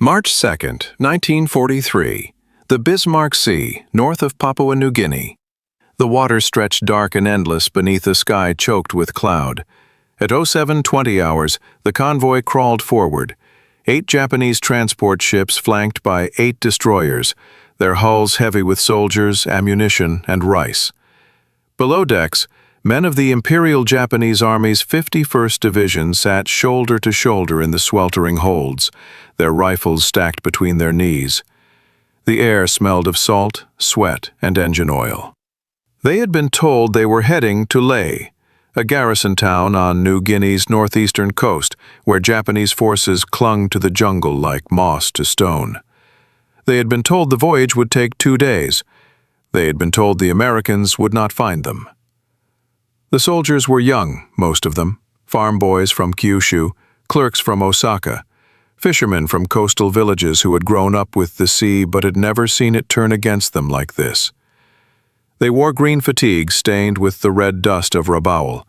March 2, 1943. The Bismarck Sea, north of Papua New Guinea. The water stretched dark and endless beneath a sky choked with cloud. At 07:20 hours, the convoy crawled forward. 8 Japanese transport ships flanked by 8 destroyers, their hulls heavy with soldiers, ammunition, and rice. Below decks, men of the Imperial Japanese Army's 51st Division sat shoulder to shoulder in the sweltering holds, their rifles stacked between their knees. The air smelled of salt, sweat, and engine oil. They had been told they were heading to Lae, a garrison town on New Guinea's northeastern coast, where Japanese forces clung to the jungle like moss to stone. They had been told the voyage would take 2 days. They had been told the Americans would not find them. The soldiers were young, most of them, farm boys from Kyushu, clerks from Osaka, fishermen from coastal villages who had grown up with the sea but had never seen it turn against them like this. They wore green fatigues stained with the red dust of Rabaul,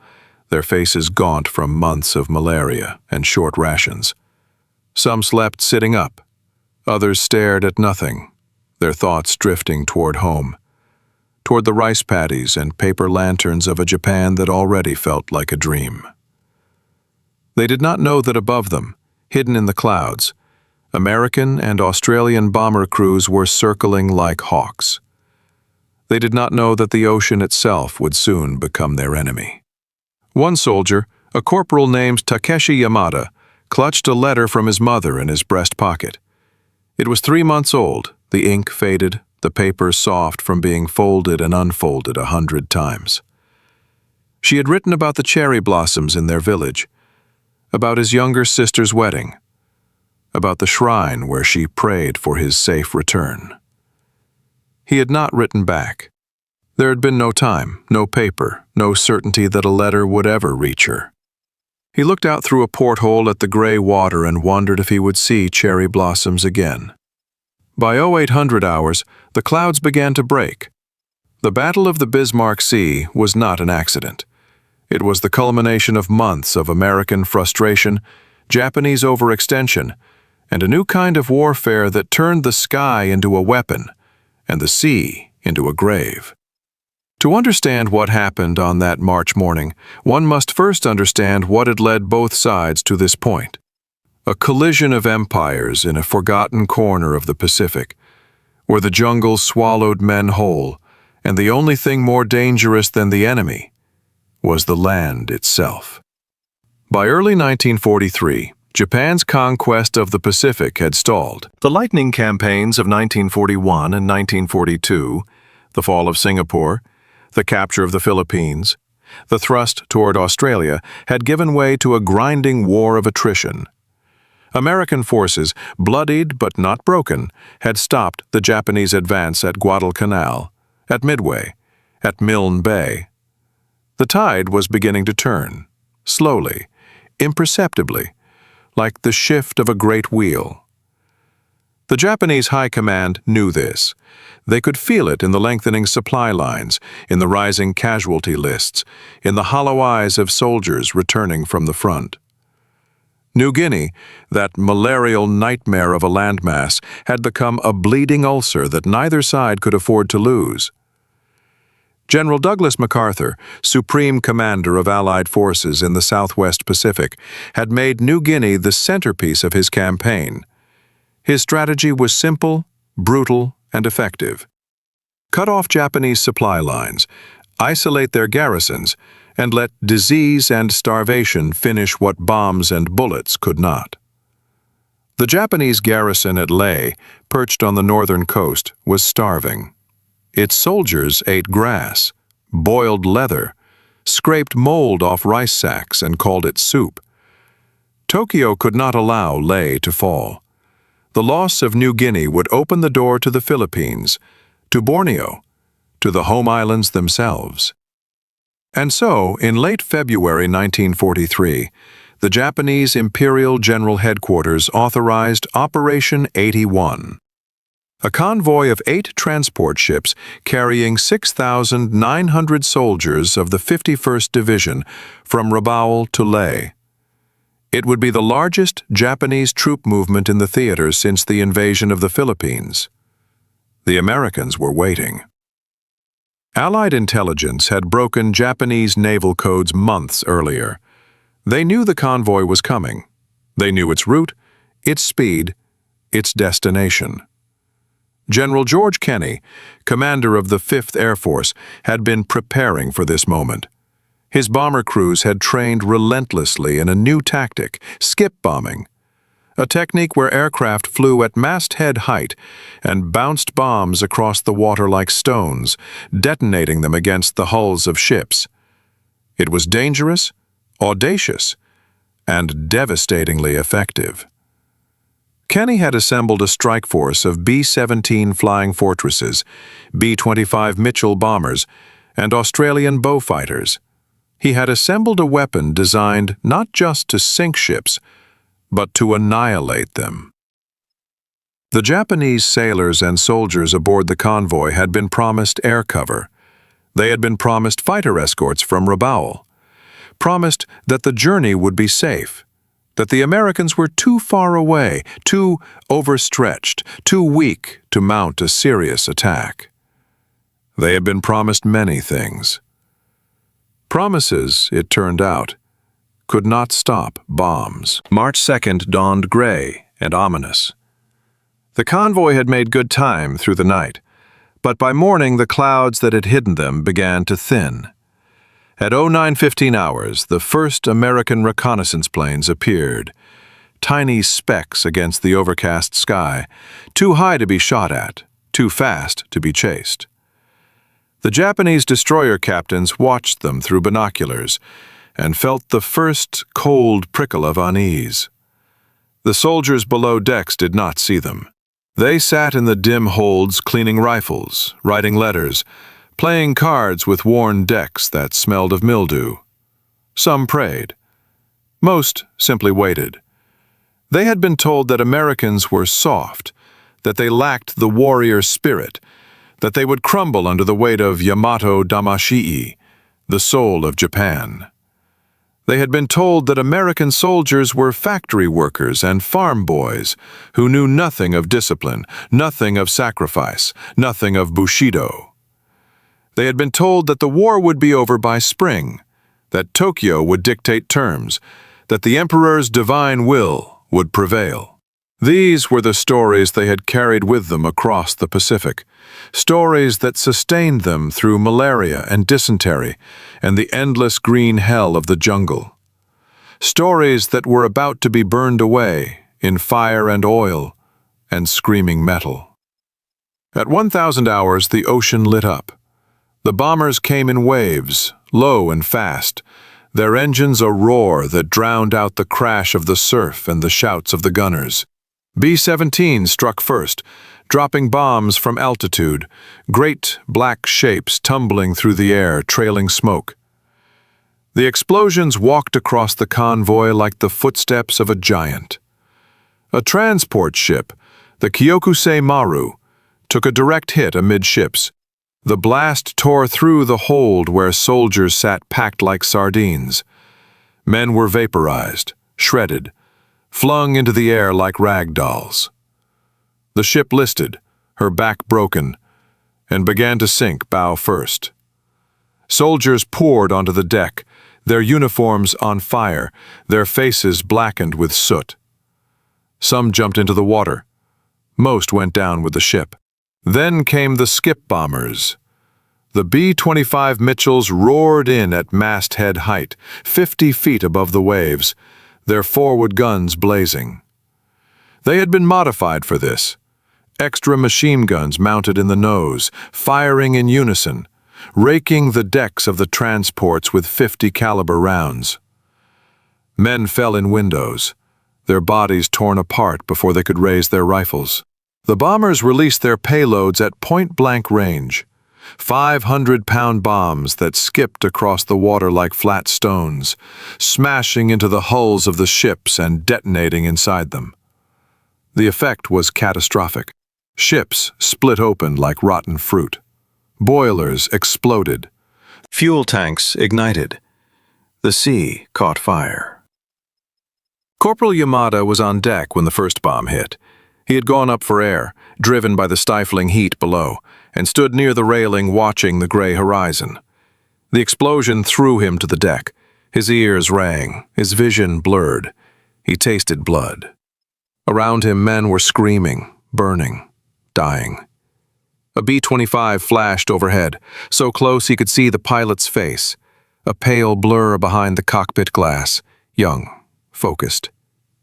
their faces gaunt from months of malaria and short rations. Some slept sitting up. Others stared at nothing, their thoughts drifting toward home, toward the rice paddies and paper lanterns of a Japan that already felt like a dream. They did not know that above them, hidden in the clouds, American and Australian bomber crews were circling like hawks. They did not know that the ocean itself would soon become their enemy. One soldier, a corporal named Takeshi Yamada, clutched a letter from his mother in his breast pocket. It was 3 months old, the ink faded, the paper soft from being folded and unfolded 100 times. She had written about the cherry blossoms in their village, about his younger sister's wedding, about the shrine where she prayed for his safe return. He had not written back. There had been no time, no paper, no certainty that a letter would ever reach her. He looked out through a porthole at the gray water and wondered if he would see cherry blossoms again. By 0800 hours, the clouds began to break. The Battle of the Bismarck Sea was not an accident. It was the culmination of months of American frustration, Japanese overextension, and a new kind of warfare that turned the sky into a weapon and the sea into a grave. To understand what happened on that March morning, one must first understand what had led both sides to this point. A collision of empires in a forgotten corner of the Pacific, where the jungle swallowed men whole, and the only thing more dangerous than the enemy was the land itself. By early 1943, Japan's conquest of the Pacific had stalled. The lightning campaigns of 1941 and 1942, the fall of Singapore, the capture of the Philippines, the thrust toward Australia had given way to a grinding war of attrition. American forces, bloodied but not broken, had stopped the Japanese advance at Guadalcanal, at Midway, at Milne Bay. The tide was beginning to turn, slowly, imperceptibly, like the shift of a great wheel. The Japanese High Command knew this. They could feel it in the lengthening supply lines, in the rising casualty lists, in the hollow eyes of soldiers returning from the front. New Guinea, that malarial nightmare of a landmass, had become a bleeding ulcer that neither side could afford to lose. General Douglas MacArthur, Supreme Commander of Allied forces in the Southwest Pacific, had made New Guinea the centerpiece of his campaign. His strategy was simple, brutal, and effective. Cut off Japanese supply lines, isolate their garrisons, and let disease and starvation finish what bombs and bullets could not. The Japanese garrison at Lae, perched on the northern coast, was starving. Its soldiers ate grass, boiled leather, scraped mold off rice sacks and called it soup. Tokyo could not allow Lae to fall. The loss of New Guinea would open the door to the Philippines, to Borneo, to the home islands themselves. And so, in late February 1943, the Japanese Imperial General Headquarters authorized Operation 81. A convoy of 8 transport ships carrying 6,900 soldiers of the 51st Division from Rabaul to Lae. It would be the largest Japanese troop movement in the theater since the invasion of the Philippines. The Americans were waiting. Allied intelligence had broken Japanese naval codes months earlier. They knew the convoy was coming. They knew its route, its speed, its destination. General George Kenney, commander of the 5th Air Force, had been preparing for this moment. His bomber crews had trained relentlessly in a new tactic, skip bombing, a technique where aircraft flew at masthead height and bounced bombs across the water like stones, detonating them against the hulls of ships. It was dangerous, audacious, and devastatingly effective. Kenney had assembled a strike force of B-17 Flying Fortresses, B-25 Mitchell bombers, and Australian Beaufighters. He had assembled a weapon designed not just to sink ships, but to annihilate them. The Japanese sailors and soldiers aboard the convoy had been promised air cover. They had been promised fighter escorts from Rabaul, promised that the journey would be safe, that the Americans were too far away, too overstretched, too weak to mount a serious attack. They had been promised many things. Promises, it turned out, could not stop bombs. March 2nd dawned gray and ominous. The convoy had made good time through the night, but by morning the clouds that had hidden them began to thin. At 09:15 hours, the first American reconnaissance planes appeared, tiny specks against the overcast sky, too high to be shot at, too fast to be chased. The Japanese destroyer captains watched them through binoculars and felt the first cold prickle of unease. The soldiers below decks did not see them. They sat in the dim holds cleaning rifles, writing letters, playing cards with worn decks that smelled of mildew. Some prayed. Most simply waited. They had been told that Americans were soft, that they lacked the warrior spirit, that they would crumble under the weight of Yamato Damashii, the soul of Japan. They had been told that American soldiers were factory workers and farm boys who knew nothing of discipline, nothing of sacrifice, nothing of Bushido. They had been told that the war would be over by spring, that Tokyo would dictate terms, that the emperor's divine will would prevail. These were the stories they had carried with them across the Pacific, stories that sustained them through malaria and dysentery and the endless green hell of the jungle. Stories that were about to be burned away in fire and oil and screaming metal. At 1,000 hours, the ocean lit up. The bombers came in waves, low and fast, their engines a roar that drowned out the crash of the surf and the shouts of the gunners. B-17 struck first, dropping bombs from altitude, great black shapes tumbling through the air, trailing smoke. The explosions walked across the convoy like the footsteps of a giant. A transport ship, the Kyokusei Maru, took a direct hit amidships. The blast tore through the hold where soldiers sat packed like sardines. Men were vaporized, shredded, flung into the air like rag dolls. The ship listed, her back broken, and began to sink bow first. Soldiers poured onto the deck, their uniforms on fire, their faces blackened with soot. Some jumped into the water. Most went down with the ship. Then came the skip bombers. The B-25 Mitchells roared in at masthead height, 50 feet above the waves, their forward guns blazing. They had been modified for this. Extra machine guns mounted in the nose, firing in unison, raking the decks of the transports with 50 caliber rounds. Men fell in windows, their bodies torn apart before they could raise their rifles. The bombers released their payloads at point-blank range, 500-pound bombs that skipped across the water like flat stones, smashing into the hulls of the ships and detonating inside them. The effect was catastrophic. Ships split open like rotten fruit. Boilers exploded. Fuel tanks ignited. The sea caught fire. Corporal Yamada was on deck when the first bomb hit. He had gone up for air, driven by the stifling heat below, and stood near the railing watching the gray horizon. The explosion threw him to the deck. His ears rang, his vision blurred. He tasted blood. Around him, men were screaming, burning, dying. A B-25 flashed overhead, so close he could see the pilot's face, a pale blur behind the cockpit glass, young, focused,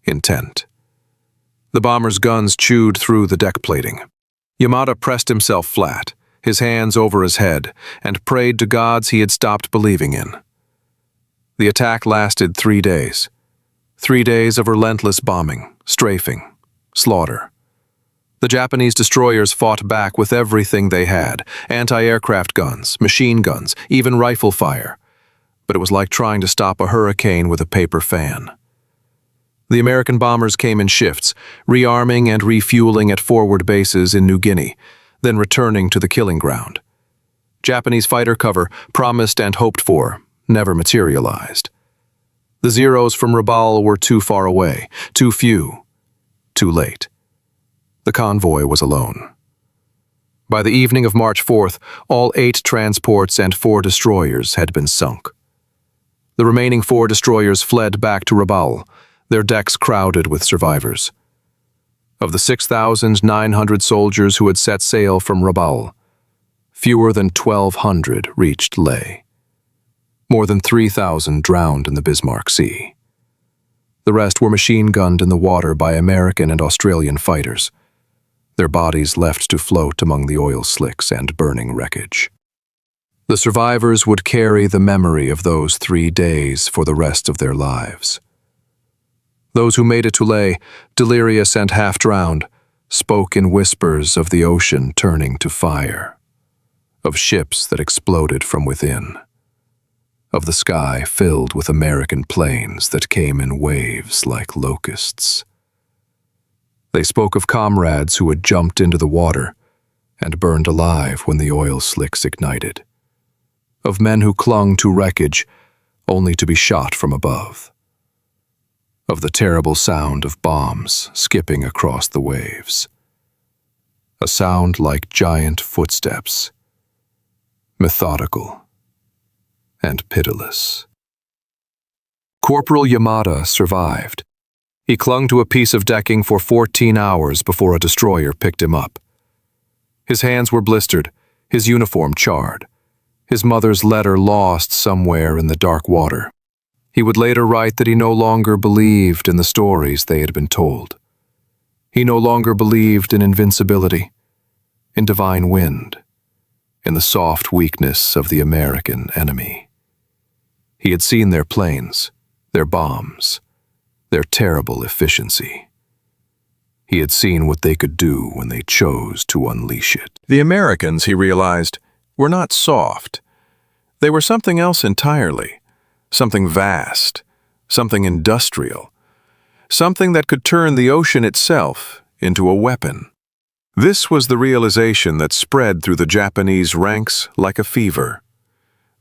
intent. The bomber's guns chewed through the deck plating. Yamada pressed himself flat, his hands over his head, and prayed to gods he had stopped believing in. The attack lasted 3 days. 3 days of relentless bombing, strafing, slaughter. The Japanese destroyers fought back with everything they had, anti-aircraft guns, machine guns, even rifle fire. But it was like trying to stop a hurricane with a paper fan. The American bombers came in shifts, rearming and refueling at forward bases in New Guinea, then returning to the killing ground. Japanese fighter cover, promised and hoped for, never materialized. The Zeros from Rabaul were too far away, too few, too late. The convoy was alone. By the evening of March 4th, all 8 transports and 4 destroyers had been sunk. The remaining 4 destroyers fled back to Rabaul, their decks crowded with survivors. Of the 6,900 soldiers who had set sail from Rabaul, fewer than 1,200 reached Leh. More than 3,000 drowned in the Bismarck Sea. The rest were machine-gunned in the water by American and Australian fighters, their bodies left to float among the oil slicks and burning wreckage. The survivors would carry the memory of those 3 days for the rest of their lives. Those who made it to Leh, delirious and half-drowned, spoke in whispers of the ocean turning to fire, of ships that exploded from within, of the sky filled with American planes that came in waves like locusts. They spoke of comrades who had jumped into the water and burned alive when the oil slicks ignited, of men who clung to wreckage only to be shot from above, of the terrible sound of bombs skipping across the waves, a sound like giant footsteps, methodical and pitiless. Corporal Yamada survived. He clung to a piece of decking for 14 hours before a destroyer picked him up. His hands were blistered, his uniform charred, his mother's letter lost somewhere in the dark water. He would later write that he no longer believed in the stories they had been told. He no longer believed in invincibility, in divine wind, in the soft weakness of the American enemy. He had seen their planes, their bombs, their terrible efficiency. He had seen what they could do when they chose to unleash it. The Americans, he realized, were not soft. They were something else entirely, something vast, something industrial, something that could turn the ocean itself into a weapon. This was the realization that spread through the Japanese ranks like a fever.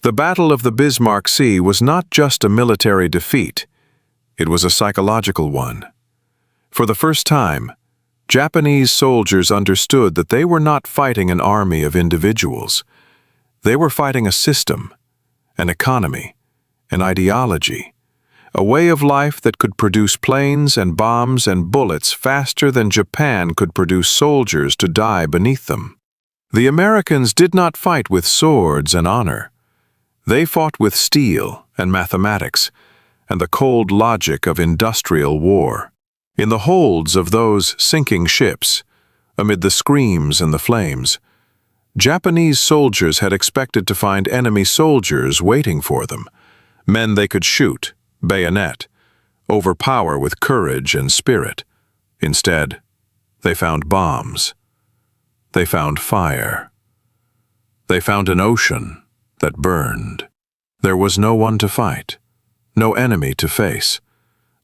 The Battle of the Bismarck Sea was not just a military defeat. It was a psychological one. For the first time, Japanese soldiers understood that they were not fighting an army of individuals. They were fighting a system, an economy, an ideology, a way of life that could produce planes and bombs and bullets faster than Japan could produce soldiers to die beneath them. The Americans did not fight with swords and honor. They fought with steel and mathematics and the cold logic of industrial war. In the holds of those sinking ships, amid the screams and the flames, Japanese soldiers had expected to find enemy soldiers waiting for them, men they could shoot, bayonet, overpower with courage and spirit. Instead, they found bombs. They found fire. They found an ocean that burned. There was no one to fight, no enemy to face,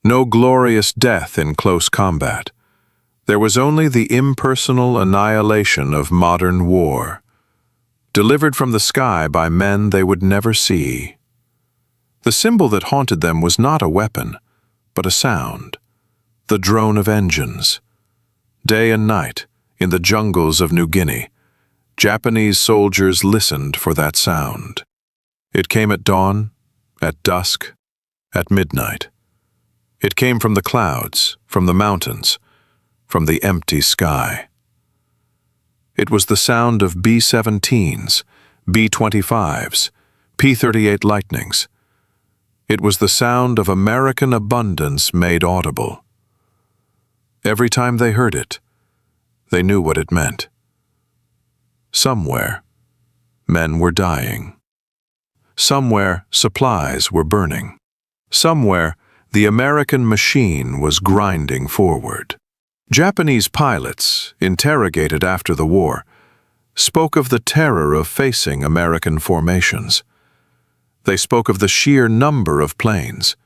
no glorious death in close combat. There was only the impersonal annihilation of modern war, delivered from the sky by men they would never see. The symbol that haunted them was not a weapon, but a sound, the drone of engines. Day and night, in the jungles of New Guinea, Japanese soldiers listened for that sound. It came at dawn, at dusk, at midnight. It came from the clouds, from the mountains, from the empty sky. It was the sound of B-17s, B-25s, P-38 Lightnings. It was the sound of American abundance made audible. Every time they heard it, they knew what it meant. Somewhere, men were dying. Somewhere, supplies were burning. Somewhere, the American machine was grinding forward. Japanese pilots, interrogated after the war, spoke of the terror of facing American formations. They spoke of the sheer number of planes,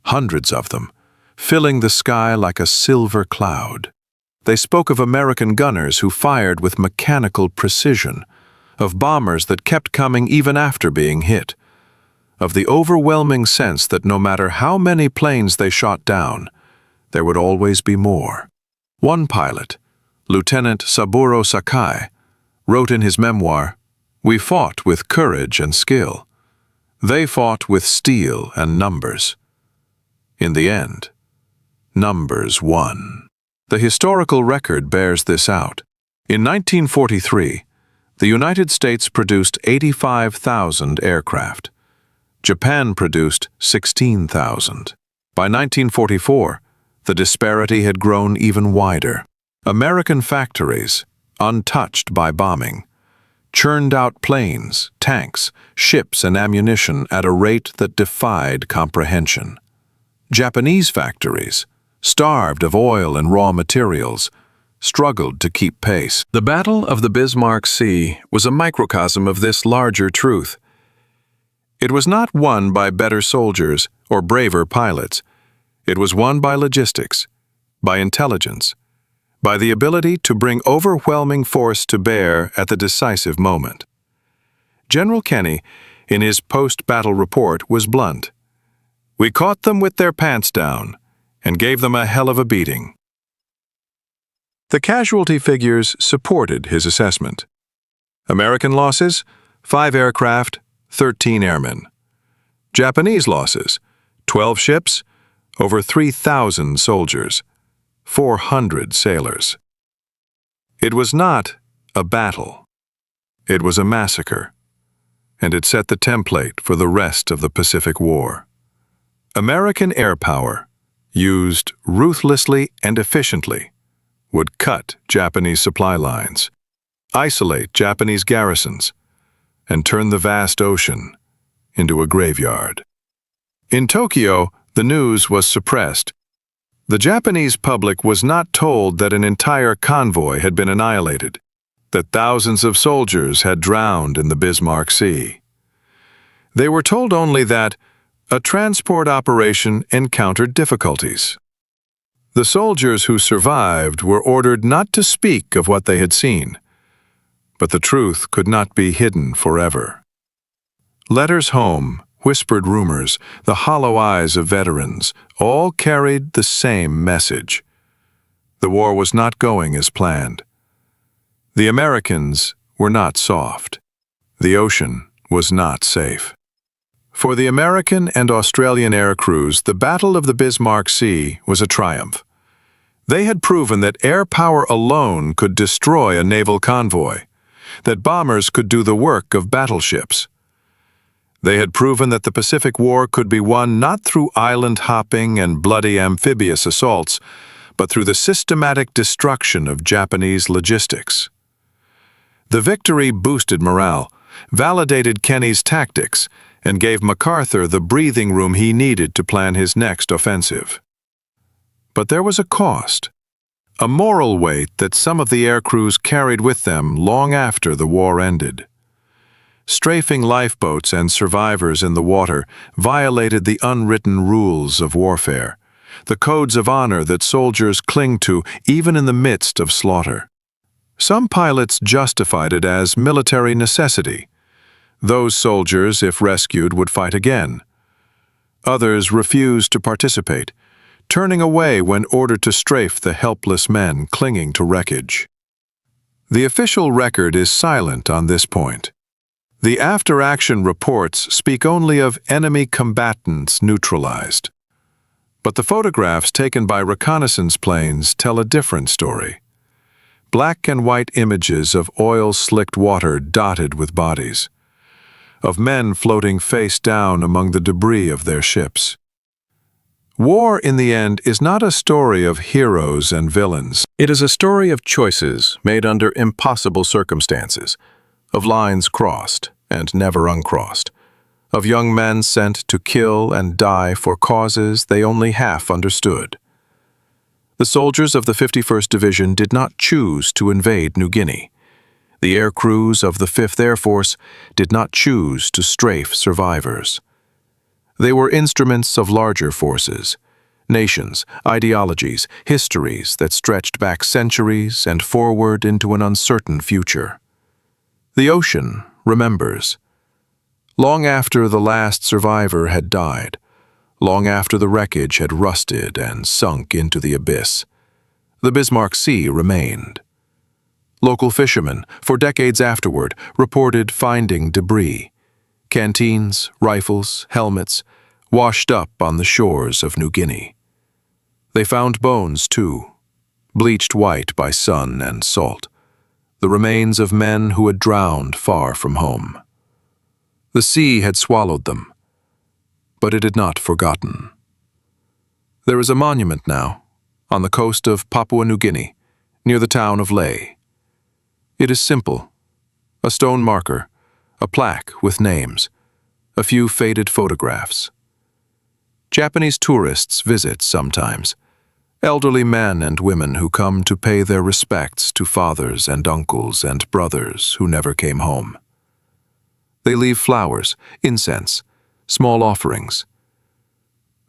hundreds of them, filling the sky like a silver cloud. They spoke of American gunners who fired with mechanical precision, of bombers that kept coming even after being hit, of the overwhelming sense that no matter how many planes they shot down, there would always be more. One pilot, Lieutenant Saburo Sakai, wrote in his memoir, "We fought with courage and skill. They fought with steel and numbers. In the end, numbers won." The historical record bears this out. In 1943, the United States produced 85,000 aircraft. Japan produced 16,000. By 1944, the disparity had grown even wider. American factories, untouched by bombing, churned out planes, tanks, ships, and ammunition at a rate that defied comprehension. Japanese factories, starved of oil and raw materials, struggled to keep pace. The Battle of the Bismarck Sea was a microcosm of this larger truth. It was not won by better soldiers or braver pilots. It was won by logistics, by intelligence, by the ability to bring overwhelming force to bear at the decisive moment. General Kenny, in his post-battle report, was blunt. "We caught them with their pants down and gave them a hell of a beating." The casualty figures supported his assessment. American losses, 5 aircraft, 13 airmen. Japanese losses, 12 ships, over 3,000 soldiers, 400 sailors. It was not a battle. It was a massacre, and it set the template for the rest of the Pacific War. American air power, used ruthlessly and efficiently, would cut Japanese supply lines, isolate Japanese garrisons, and turn the vast ocean into a graveyard. In Tokyo, the news was suppressed. The Japanese public was not told that an entire convoy had been annihilated, that thousands of soldiers had drowned in the Bismarck Sea. They were told only that a transport operation encountered difficulties. The soldiers who survived were ordered not to speak of what they had seen, but the truth could not be hidden forever. Letters home, whispered rumors, the hollow eyes of veterans, all carried the same message. The war was not going as planned. The Americans were not soft. The ocean was not safe. For the American and Australian air crews, the Battle of the Bismarck Sea was a triumph. They had proven that air power alone could destroy a naval convoy, that bombers could do the work of battleships. They had proven that the Pacific War could be won not through island hopping and bloody amphibious assaults, but through the systematic destruction of Japanese logistics. The victory boosted morale, validated Kenny's tactics, and gave MacArthur the breathing room he needed to plan his next offensive. But there was a cost, a moral weight that some of the air crews carried with them long after the war ended. Strafing lifeboats and survivors in the water violated the unwritten rules of warfare, the codes of honor that soldiers cling to even in the midst of slaughter. Some pilots justified it as military necessity. Those soldiers, if rescued, would fight again. Others refused to participate, turning away when ordered to strafe the helpless men clinging to wreckage. The official record is silent on this point. The after-action reports speak only of enemy combatants neutralized. But the photographs taken by reconnaissance planes tell a different story. Black and white images of oil-slicked water dotted with bodies, of men floating face down among the debris of their ships. War, in the end, is not a story of heroes and villains. It is a story of choices made under impossible circumstances, of lines crossed and never uncrossed, of young men sent to kill and die for causes they only half understood. The soldiers of the 51st Division did not choose to invade New Guinea. The air crews of the 5th Air Force did not choose to strafe survivors. They were instruments of larger forces, nations, ideologies, histories that stretched back centuries and forward into an uncertain future. The ocean remembers. Long after the last survivor had died, long after the wreckage had rusted and sunk into the abyss, the Bismarck Sea remained. Local fishermen, for decades afterward, reported finding debris, canteens, rifles, helmets, washed up on the shores of New Guinea. They found bones, too, bleached white by sun and salt, the remains of men who had drowned far from home. The sea had swallowed them, but it had not forgotten. There is a monument now, on the coast of Papua New Guinea, near the town of Leh. It is simple, a stone marker, a plaque with names, a few faded photographs. Japanese tourists visit sometimes, elderly men and women who come to pay their respects to fathers and uncles and brothers who never came home. They leave flowers, incense, small offerings.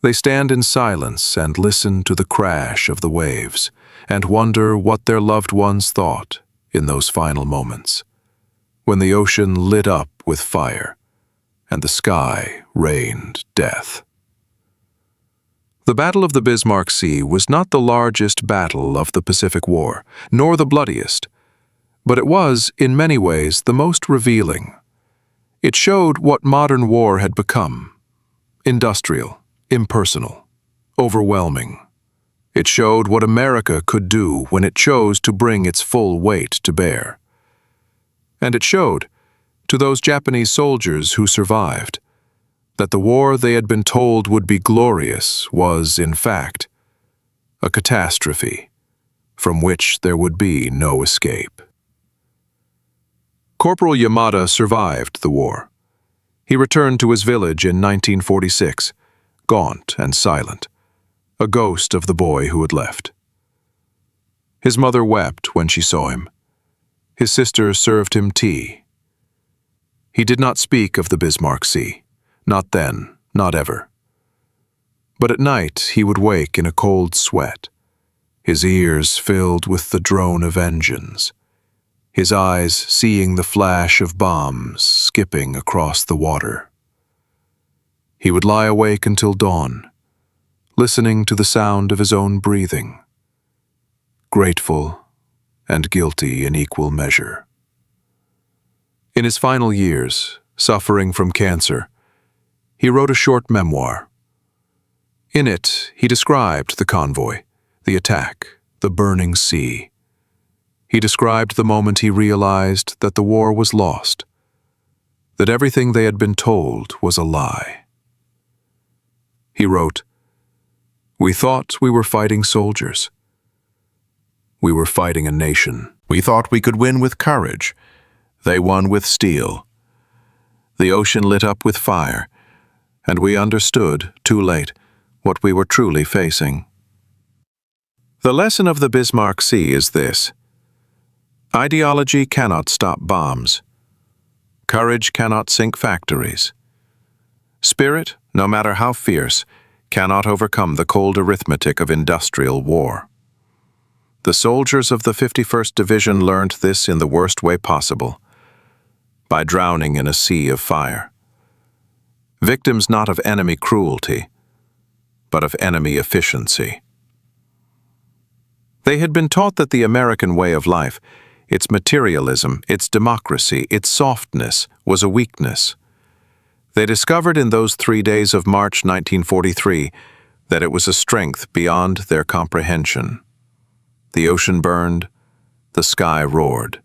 They stand in silence and listen to the crash of the waves and wonder what their loved ones thought in those final moments, when the ocean lit up with fire and the sky rained death. The Battle of the Bismarck Sea was not the largest battle of the Pacific War, nor the bloodiest, but it was, in many ways, the most revealing. It showed what modern war had become: industrial, impersonal, overwhelming. It showed what America could do when it chose to bring its full weight to bear. And it showed, to those Japanese soldiers who survived, that the war they had been told would be glorious was, in fact, a catastrophe from which there would be no escape. Corporal Yamada survived the war. He returned to his village in 1946, gaunt and silent, a ghost of the boy who had left. His mother wept when she saw him. His sister served him tea. He did not speak of the Bismarck Sea, not then, not ever. But at night he would wake in a cold sweat, his ears filled with the drone of engines, his eyes seeing the flash of bombs skipping across the water. He would lie awake until dawn, listening to the sound of his own breathing, grateful and guilty in equal measure. In his final years, suffering from cancer, he wrote a short memoir. In it, he described the convoy, the attack, the burning sea. He described the moment he realized that the war was lost, that everything they had been told was a lie. He wrote, "We thought we were fighting soldiers. We were fighting a nation. We thought we could win with courage. They won with steel. The ocean lit up with fire, and we understood, too late, what we were truly facing." The lesson of the Bismarck Sea is this: ideology cannot stop bombs. Courage cannot sink factories. Spirit, no matter how fierce, cannot overcome the cold arithmetic of industrial war. The soldiers of the 51st Division learned this in the worst way possible, by drowning in a sea of fire. Victims not of enemy cruelty, but of enemy efficiency. They had been taught that the American way of life, its materialism, its democracy, its softness, was a weakness. They discovered in those 3 days of March 1943 that it was a strength beyond their comprehension. The ocean burned, the sky roared.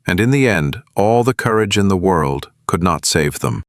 And in the end, all the courage in the world could not save them.